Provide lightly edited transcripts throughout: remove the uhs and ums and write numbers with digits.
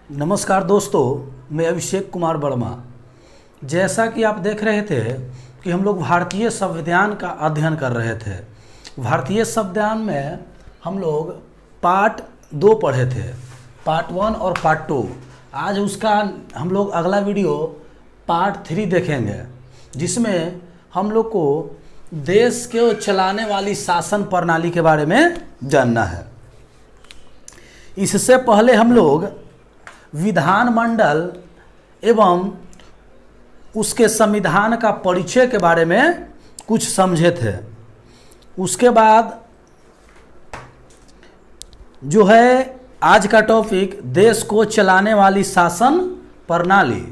नमस्कार दोस्तों, मैं अभिषेक कुमार वर्मा। जैसा कि आप देख रहे थे कि हम लोग भारतीय संविधान का अध्ययन कर रहे थे। भारतीय संविधान में हम लोग पार्ट 2 पढ़े थे, पार्ट 1 और पार्ट 2। आज उसका हम लोग अगला वीडियो पार्ट 3 देखेंगे, जिसमें हम लोग को देश को चलाने वाली शासन प्रणाली के बारे में जानना है। इससे पहले हम लोग विधानमंडल एवं उसके संविधान का परिचय के बारे में कुछ समझे थे। उसके बाद जो है आज का टॉपिक देश को चलाने वाली शासन प्रणाली,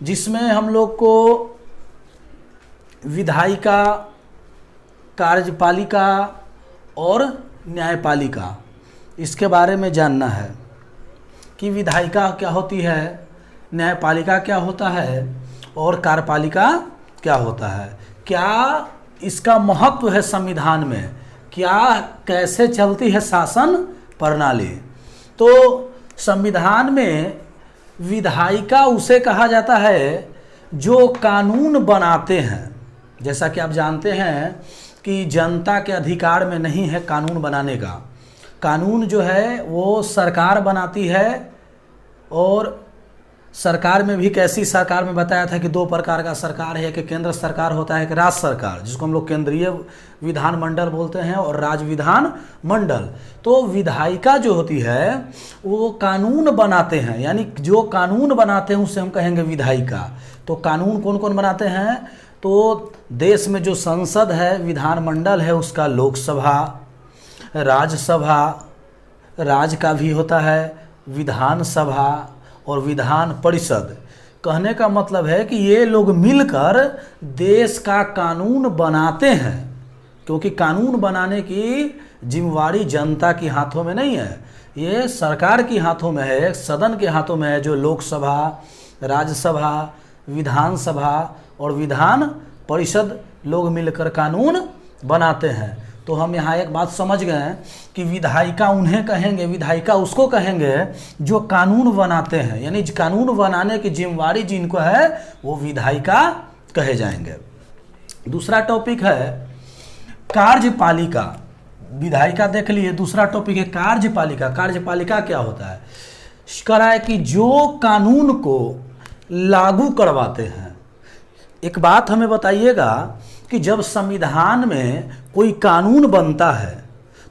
जिसमें हम लोग को विधायिका, कार्यपालिका और न्यायपालिका, इसके बारे में जानना है कि विधायिका क्या होती है, न्यायपालिका क्या होता है और कार्यपालिका क्या होता है, क्या इसका महत्व है संविधान में, क्या कैसे चलती है शासन प्रणाली। तो संविधान में विधायिका उसे कहा जाता है जो कानून बनाते हैं। जैसा कि आप जानते हैं कि जनता के अधिकार में नहीं है कानून बनाने का। कानून जो है वो सरकार बनाती है, और सरकार में भी कैसी सरकार में बताया था कि 2 प्रकार का सरकार है, कि केंद्र सरकार होता है, कि राज्य सरकार, जिसको हम लोग केंद्रीय विधानमंडल बोलते हैं, और राज्य विधान मंडल। तो विधायिका जो होती है वो कानून बनाते हैं, यानी जो कानून बनाते हैं उसे हम कहेंगे विधायिका। तो कानून कौन कौन बनाते हैं? तो देश में जो संसद है, विधानमंडल है, उसका लोकसभा, राज्यसभा, राज्य का भी होता है विधानसभा और विधान परिषद। कहने का मतलब है कि ये लोग मिलकर देश का कानून बनाते हैं, क्योंकि कानून बनाने की जिम्मेवारी जनता के हाथों में नहीं है, ये सरकार के हाथों में है, सदन के हाथों में है, जो लोकसभा, राज्यसभा, विधानसभा और विधान परिषद लोग मिलकर कानून बनाते हैं। तो हम यहाँ एक बात समझ गए कि विधायिका उन्हें कहेंगे, विधायिका उसको कहेंगे जो कानून बनाते हैं, यानी कानून बनाने की जिम्मेवारी जिनको है वो विधायिका कहे जाएंगे। दूसरा टॉपिक है कार्यपालिका। विधायिका देख लिए, दूसरा टॉपिक है कार्यपालिका। कार्यपालिका क्या होता है? करा है कि जो कानून को लागू करवाते हैं। एक बात हमें बताइएगा कि जब संविधान में कोई कानून बनता है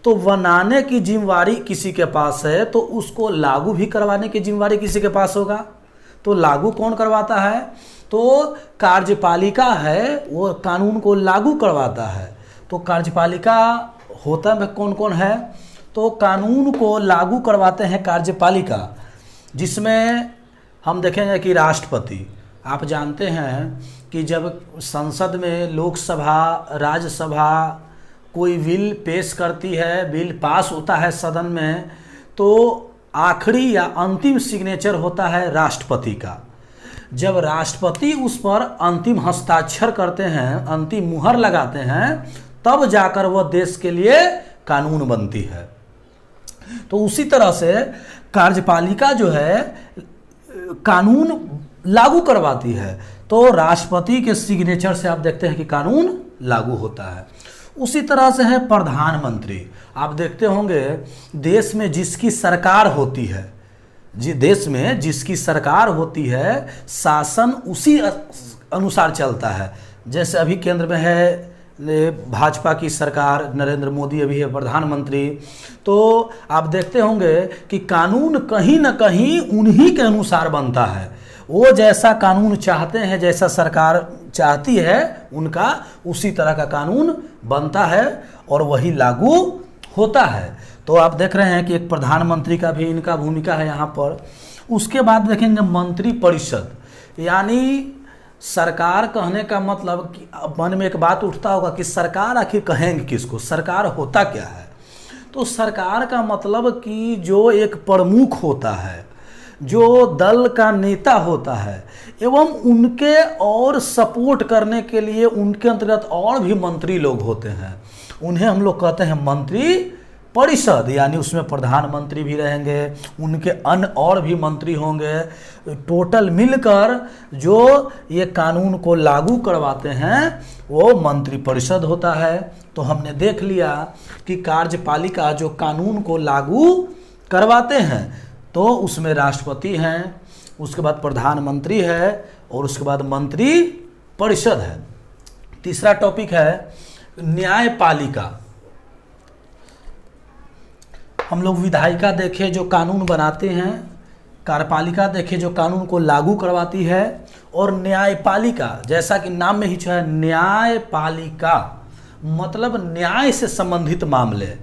तो बनाने की जिम्मेवारी किसी के पास है, तो उसको लागू भी करवाने की जिम्मेवारी किसी के पास होगा। तो लागू कौन करवाता है? तो कार्यपालिका है, वो कानून को लागू करवाता है। तो कार्यपालिका होता है कौन कौन है? तो कानून को लागू करवाते हैं कार्यपालिका, जिसमें हम देखेंगे कि राष्ट्रपति, आप जानते हैं कि जब संसद में लोकसभा, राज्यसभा कोई बिल पेश करती है, बिल पास होता है सदन में, तो आखिरी या अंतिम सिग्नेचर होता है राष्ट्रपति का। जब राष्ट्रपति उस पर अंतिम हस्ताक्षर करते हैं, अंतिम मुहर लगाते हैं, तब जाकर वह देश के लिए कानून बनती है। तो उसी तरह से कार्यपालिका जो है कानून लागू करवाती है, तो राष्ट्रपति के सिग्नेचर से आप देखते हैं कि कानून लागू होता है। उसी तरह से है प्रधानमंत्री। आप देखते होंगे देश में जिसकी सरकार होती है, देश में जिसकी सरकार होती है, शासन उसी अनुसार चलता है। जैसे अभी केंद्र में है भाजपा की सरकार, नरेंद्र मोदी अभी है प्रधानमंत्री। तो आप देखते होंगे कि कानून कहीं ना कहीं उन्हीं के अनुसार बनता है। वो जैसा कानून चाहते हैं, जैसा सरकार चाहती है, उनका उसी तरह का कानून बनता है और वही लागू होता है। तो आप देख रहे हैं कि एक प्रधानमंत्री का भी इनका भूमिका है यहाँ पर। उसके बाद देखेंगे मंत्री परिषद, यानी सरकार कहने का मतलब कि मन में एक बात उठता होगा कि सरकार आखिर कहेंगे किसको, सरकार होता क्या है? तो सरकार का मतलब कि जो एक प्रमुख होता है, जो दल का नेता होता है, एवं उनके और सपोर्ट करने के लिए उनके अंतर्गत और भी मंत्री लोग होते हैं, उन्हें हम लोग कहते हैं मंत्री परिषद, यानी उसमें प्रधानमंत्री भी रहेंगे, उनके अन्य और भी मंत्री होंगे, टोटल मिलकर जो ये कानून को लागू करवाते हैं वो मंत्री परिषद होता है। तो हमने देख लिया कि कार्यपालिका जो कानून को लागू करवाते हैं तो उसमें राष्ट्रपति हैं, उसके बाद प्रधानमंत्री है और उसके बाद मंत्री परिषद है। तीसरा टॉपिक है न्यायपालिका। हम लोग विधायिका देखे जो कानून बनाते हैं, कार्यपालिका देखे जो कानून को लागू करवाती है, और न्यायपालिका जैसा कि नाम में ही जो है न्यायपालिका मतलब न्याय से संबंधित मामले,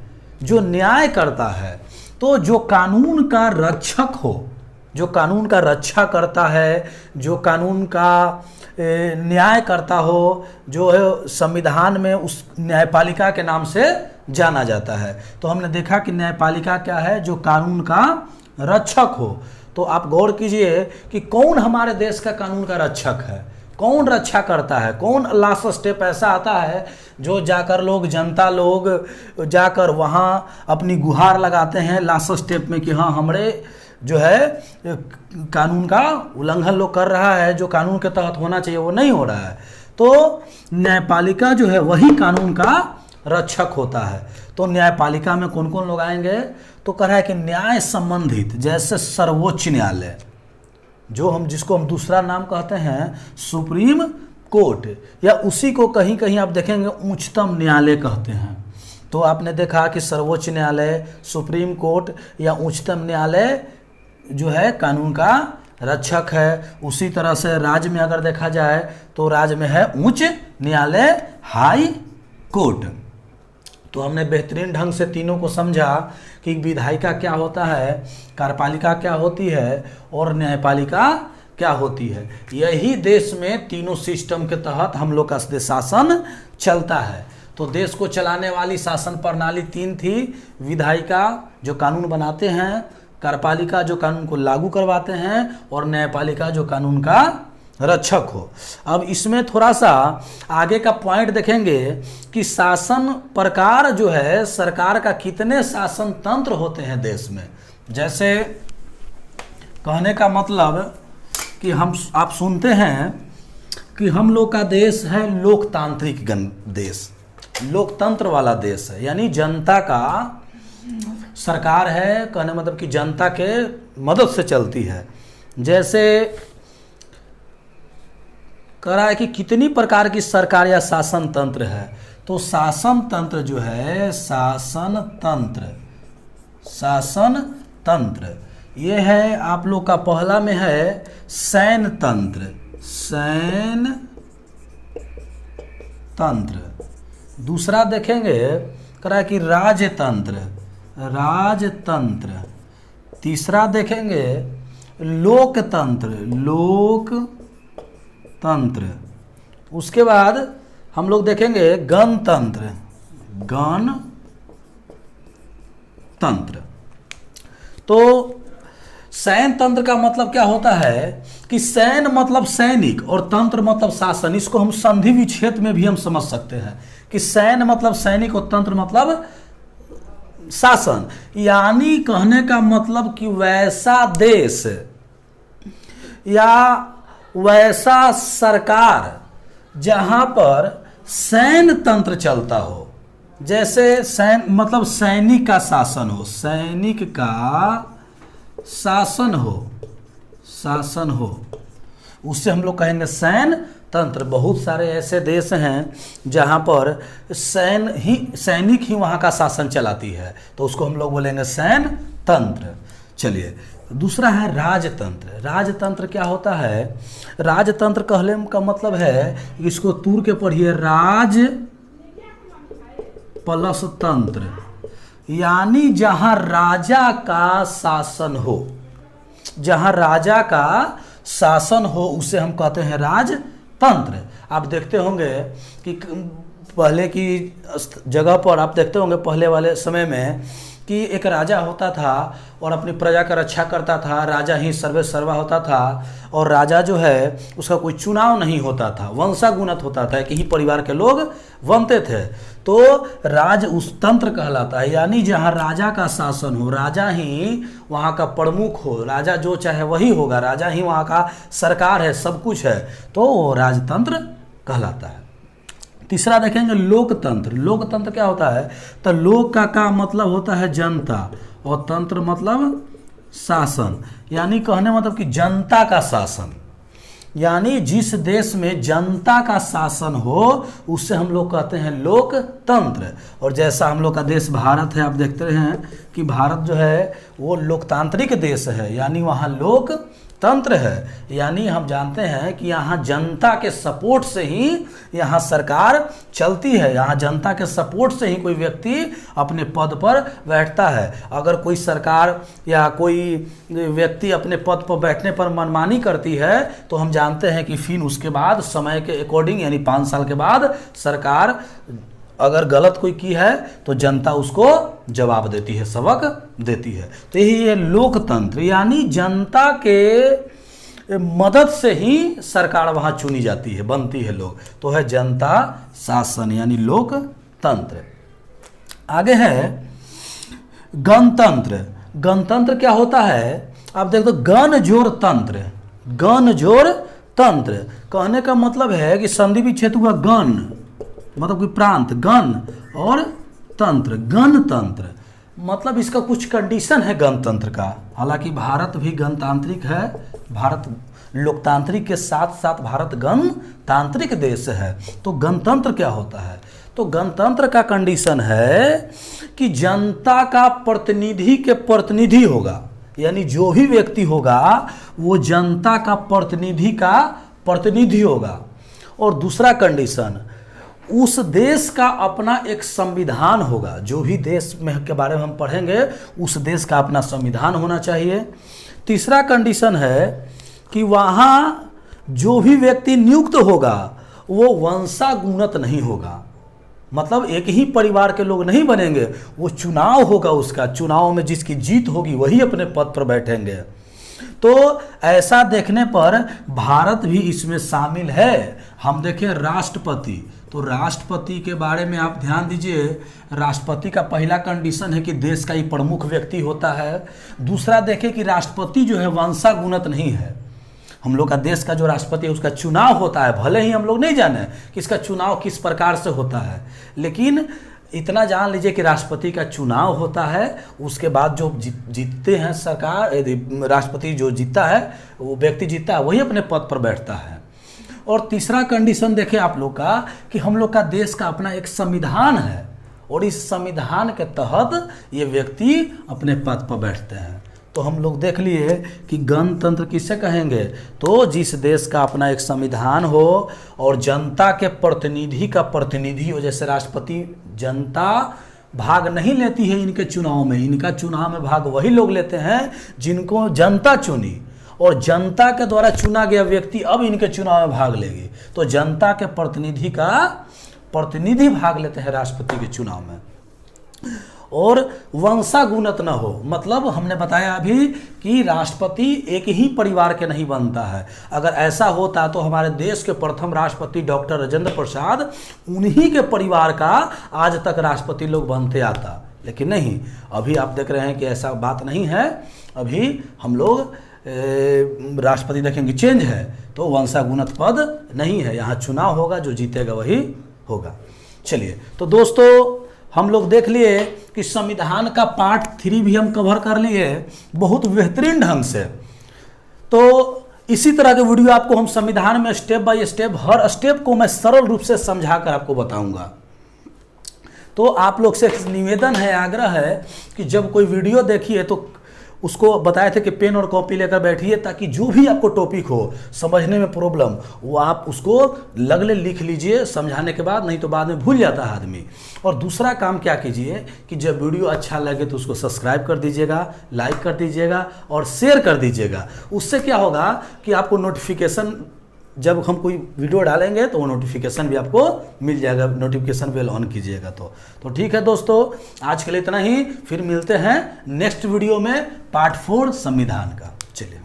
जो न्याय करता है। तो जो कानून का रक्षक हो, जो कानून का रक्षा करता है, जो कानून का न्याय करता हो, जो है संविधान में उस न्यायपालिका के नाम से जाना जाता है। तो हमने देखा कि न्यायपालिका क्या है, जो कानून का रक्षक हो। तो आप गौर कीजिए कि कौन हमारे देश का कानून का रक्षक है, कौन रक्षा करता है, कौन लास्ट स्टेप ऐसा आता है जो जाकर लोग, जनता लोग जाकर वहाँ अपनी गुहार लगाते हैं लास्ट स्टेप में कि हाँ हमारे जो है कानून का उल्लंघन लोग कर रहा है, जो कानून के तहत होना चाहिए वो नहीं हो रहा है। तो न्यायपालिका जो है वही कानून का रक्षक होता है। तो न्यायपालिका में कौन कौन लोग आएंगे, तो कह रहा है कि न्याय संबंधित, जैसे सर्वोच्च न्यायालय, जो जिसको हम दूसरा नाम कहते हैं सुप्रीम कोर्ट, या उसी को कहीं कहीं आप देखेंगे उच्चतम न्यायालय कहते हैं। तो आपने देखा कि सर्वोच्च न्यायालय, सुप्रीम कोर्ट या उच्चतम न्यायालय जो है कानून का रक्षक है। उसी तरह से राज्य में अगर देखा जाए तो राज्य में है उच्च न्यायालय, हाई कोर्ट। तो हमने बेहतरीन ढंग से तीनों को समझा कि विधायिका क्या होता है, कार्यपालिका क्या होती है और न्यायपालिका क्या होती है। यही देश में तीनों सिस्टम के तहत हम लोग का शासन चलता है। तो देश को चलाने वाली शासन प्रणाली तीन थी, विधायिका जो कानून बनाते हैं, कार्यपालिका जो कानून को लागू करवाते हैं, और न्यायपालिका जो कानून का रक्षक हो। अब इसमें थोड़ा सा आगे का पॉइंट देखेंगे कि शासन प्रकार जो है, सरकार का कितने शासन तंत्र होते हैं देश में। जैसे कहने का मतलब कि आप सुनते हैं कि हम लोग का देश है लोकतांत्रिक देश, लोकतंत्र वाला देश है, यानी जनता का सरकार है, कहने मतलब कि जनता के मदद से चलती है। जैसे कह रहा है कि कितनी प्रकार की सरकार या शासन तंत्र है, तो शासन तंत्र जो है, शासन तंत्र ये है आप लोग का, पहला में है सैन्य तंत्र, दूसरा देखेंगे कह रहा है कि राजतंत्र, तीसरा देखेंगे लोकतंत्र, उसके बाद हम लोग देखेंगे गणतंत्र। तो सैन्य तंत्र का मतलब क्या होता है कि सैन्य मतलब सैनिक और तंत्र मतलब शासन। इसको हम संधि विच्छेद में भी हम समझ सकते हैं कि सैन्य मतलब सैनिक और तंत्र मतलब शासन। यानी कहने का मतलब कि वैसा देश या वैसा सरकार जहां पर सैन्य तंत्र चलता हो, जैसे सैन्य मतलब सैनिक का शासन हो, सैनिक का शासन हो, उससे हम लोग कहेंगे सैन्य तंत्र। बहुत सारे ऐसे देश हैं जहां पर सैनिक ही वहां का शासन चलाती है, तो उसको हम लोग बोलेंगे सैन्य तंत्र। चलिए दूसरा है राजतंत्र। राजतंत्र क्या होता है, राजतंत्र कहने का मतलब है, इसको तूर के पढ़िए, राज प्लस तंत्र, यानी जहां राजा का शासन हो, जहां राजा का शासन हो उसे हम कहते हैं राजतंत्र। आप देखते होंगे कि पहले की जगह पर आप देखते होंगे पहले वाले समय में कि एक राजा होता था और अपनी प्रजा का रक्षा करता था, राजा ही सर्वे सर्वा होता था, और राजा जो है उसका कोई चुनाव नहीं होता था, वंशागुणत होता था, एक ही परिवार के लोग बनते थे, तो राज उस तंत्र कहलाता है। यानी जहाँ राजा का शासन हो, राजा ही वहाँ का प्रमुख हो, राजा जो चाहे वही होगा, राजा ही वहाँ का सरकार है, सब कुछ है, तो वो राजतंत्र कहलाता है। तीसरा देखेंगे लोकतंत्र। लोकतंत्र क्या होता है? तो लोक का मतलब होता है जनता, और तंत्र मतलब शासन, यानी कहने मतलब कि जनता का शासन, यानी जिस देश में जनता का शासन हो उससे हम लोग कहते हैं लोकतंत्र। और जैसा हम लोग का देश भारत है, आप देखते हैं कि भारत जो है वो लोकतांत्रिक देश है, यानी वहाँ लोकतंत्र है, यानी हम जानते हैं कि यहाँ जनता के सपोर्ट से ही यहाँ सरकार चलती है, यहाँ जनता के सपोर्ट से ही कोई व्यक्ति अपने पद पर बैठता है। अगर कोई सरकार या कोई व्यक्ति अपने पद पर बैठने पर मनमानी करती है तो हम जानते हैं कि फिर उसके बाद समय के अकॉर्डिंग, यानी 5 साल के बाद सरकार अगर गलत कोई की है तो जनता उसको जवाब देती है, सबक देती है। तो यही है लोकतंत्र, यानी जनता के मदद से ही सरकार वहाँ चुनी जाती है, बनती है लोग, तो है जनता शासन यानी लोकतंत्र। आगे है गणतंत्र। गणतंत्र क्या होता है? आप देख दो, गण जोड़ तंत्र। गण जोड़ तंत्र कहने का मतलब है कि संधि विच्छेद हुआ गण मतलब कि प्रांत, गण और तंत्र, गणतंत्र मतलब इसका कुछ कंडीशन है गणतंत्र का। हालांकि भारत भी गणतांत्रिक है, भारत लोकतांत्रिक के साथ साथ भारत गणतांत्रिक देश है। तो गणतंत्र क्या होता है? तो गणतंत्र का कंडीशन है कि जनता का प्रतिनिधि के प्रतिनिधि होगा, यानी जो भी व्यक्ति होगा वो जनता का प्रतिनिधि होगा। और दूसरा कंडीशन, उस देश का अपना एक संविधान होगा। जो भी देश में के बारे में हम पढ़ेंगे उस देश का अपना संविधान होना चाहिए। तीसरा कंडीशन है कि वहाँ जो भी व्यक्ति नियुक्त होगा वो वंशागुणत नहीं होगा, मतलब एक ही परिवार के लोग नहीं बनेंगे, वो चुनाव होगा उसका, चुनाव में जिसकी जीत होगी वही अपने पद पर बैठेंगे। तो ऐसा देखने पर भारत भी इसमें शामिल है। हम देखें राष्ट्रपति, तो राष्ट्रपति के बारे में आप ध्यान दीजिए, राष्ट्रपति का पहला कंडीशन है कि देश का ही प्रमुख व्यक्ति होता है। दूसरा देखें कि राष्ट्रपति जो है वंशागुणत नहीं है। हम लोग का देश का जो राष्ट्रपति है उसका चुनाव होता है, भले ही हम लोग नहीं जाने कि इसका चुनाव किस प्रकार से होता है, लेकिन इतना जान लीजिए कि राष्ट्रपति का चुनाव होता है, उसके बाद जो जीतते हैं सरकार, राष्ट्रपति जो जीतता है, वो व्यक्ति जीतता है, वही अपने पद पर बैठता है। और तीसरा कंडीशन देखें आप लोग का कि हम लोग का देश का अपना एक संविधान है, और इस संविधान के तहत ये व्यक्ति अपने पद पर बैठते हैं। तो हम लोग देख लिए कि गणतंत्र किसे कहेंगे? तो जिस देश का अपना एक संविधान हो और जनता के प्रतिनिधि का प्रतिनिधि हो, जैसे राष्ट्रपति, जनता भाग नहीं लेती है इनके चुनाव में, इनका चुनाव में भाग वही लोग लेते हैं जिनको जनता चुनी, और जनता के द्वारा चुना गया व्यक्ति अब इनके चुनाव में भाग लेगी। तो जनता के प्रतिनिधि भाग लेते हैं राष्ट्रपति के चुनाव में। और वंशागुणत न हो, मतलब हमने बताया अभी कि राष्ट्रपति एक ही परिवार के नहीं बनता है। अगर ऐसा होता तो हमारे देश के प्रथम राष्ट्रपति डॉक्टर राजेंद्र प्रसाद, उन्हीं के परिवार का आज तक राष्ट्रपति लोग बनते आता, लेकिन नहीं, अभी आप देख रहे हैं कि ऐसा बात नहीं है। अभी हम लोग राष्ट्रपति देखेंगे चेंज है, तो वंशागुणत पद नहीं है, यहाँ चुनाव होगा, जो जीतेगा वही होगा। चलिए, तो दोस्तों हम लोग देख लिए कि संविधान का पार्ट 3 भी हम कवर कर लिए बहुत बेहतरीन ढंग से। तो इसी तरह के वीडियो आपको हम संविधान में step by step, her step को मैं सरल रूप से समझा कर आपको बताऊंगा। तो आप लोग से निवेदन है, आग्रह है कि जब कोई वीडियो देखिए तो उसको बताए थे कि पेन और कॉपी लेकर बैठिए, ताकि जो भी आपको टॉपिक हो, समझने में प्रॉब्लम, वो आप उसको लगले लिख लीजिए समझाने के बाद, नहीं तो बाद में भूल जाता है आदमी। और दूसरा काम क्या कीजिए कि जब वीडियो अच्छा लगे तो उसको सब्सक्राइब कर दीजिएगा, लाइक कर दीजिएगा और शेयर कर दीजिएगा। उससे क्या होगा कि आपको नोटिफिकेशन जब हम कोई वीडियो डालेंगे तो वो नोटिफिकेशन भी आपको मिल जाएगा, नोटिफिकेशन बेल ऑन कीजिएगा। तो ठीक है दोस्तों, आज के लिए इतना ही, फिर मिलते हैं नेक्स्ट वीडियो में पार्ट 4 संविधान का। चलिए।